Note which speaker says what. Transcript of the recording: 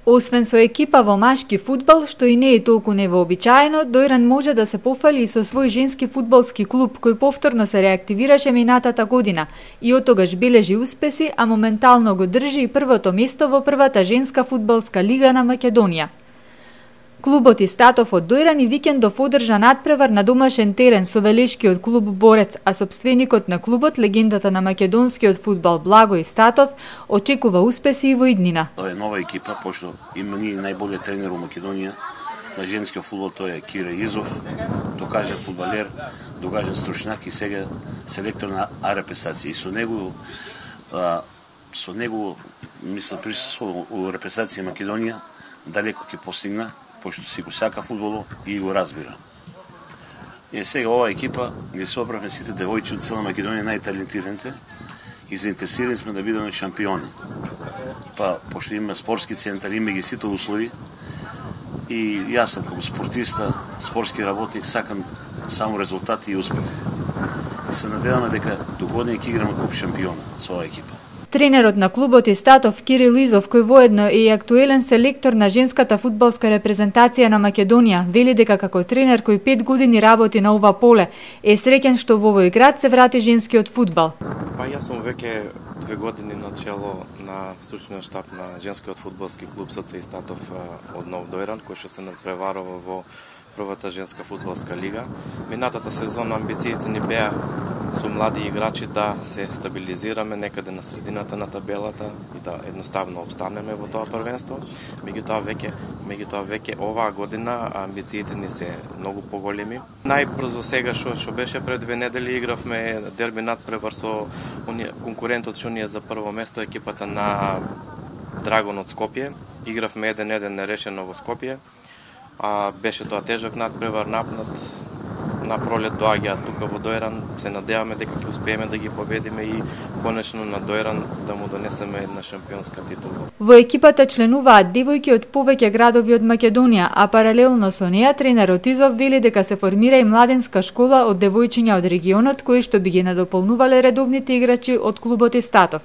Speaker 1: Освен со екипа во машки фудбал, што и не е толку невообичаено, Дојран може да се пофали и со свој женски фудбалски клуб, кој повторно се реактивираше минатата година и оттогаш бележи успеси, а моментално го држи и првото место во првата женска фудбалска лига на Македонија. Клубот Истатов од Дојран и викендов одржа надпревар на домашен терен со велешкиот клуб Борец, а сопственикот на клубот, легендата на македонскиот фудбал Благо Истатов, очекува успеси и во иднина.
Speaker 2: Тоа е нова екипа, пошто има ние најболиот тренер во Македонија на женскиот фудбал, тој е Кира Изов, докажен фудбалер, докажен стручњак и сега селектор на репрезентација. И со него мислам присуство у репрезентација Македонија далеко ќе постигна, пошто си го сака фудбалот и го разбира. И сега оваа екипа ги собравме сите девојчи од цела Македонија, најталентираните, и заинтересирани сме да бидеме шампиони. Па, пошто има спортски центар, има ги сите услови, и јас сум како спортиста, спортски работник, сакам само резултати и успех. И се надеваме дека до година ќе играме куп шампиона со оваа екипа.
Speaker 1: Тренерот на клубот Истатов Кирил Изов, кој воедно е и актуелен селектор на женската фудбалска репрезентација на Македонија, вели дека како тренер кој 5 години работи на ова поле, е среќен што во овој град се врати женскиот фудбал.
Speaker 3: Па јас сум веќе 2 години на чело на стручниот штаб на женскиот фудбалски клуб СЦ Истатов од Нов Дојран, кој што се надпреварува во првата женска фудбалска лига. Минатата сезона амбициите ни беа со млади играчи да се стабилизираме некаде на средината на табелата и да едноставно обстанеме во тоа првенство. Меѓутоа веќе оваа година амбициите ни се многу поголеми. Најбрзо сега што беше пред 2 недели игравме дерби надпревар со конкурентот што ни е за прво место, екипата на Драгон од Скопје. Игравме 1-1 нерешено во Скопје. Беше тоа тежок надпревар, напнат. На пролет доаѓаат тука во Дојран, се надеваме дека ќе успееме да ги победиме и конечно на Дојран да му донесеме една шампионска титула.
Speaker 1: Во екипата членуваат девојки од повеќе градови од Македонија, а паралелно со неа тренерот Изов вели дека се формира и младенска школа од девојчиња од регионот кои што би ги надополнувале редовните играчи од клубот Истатов.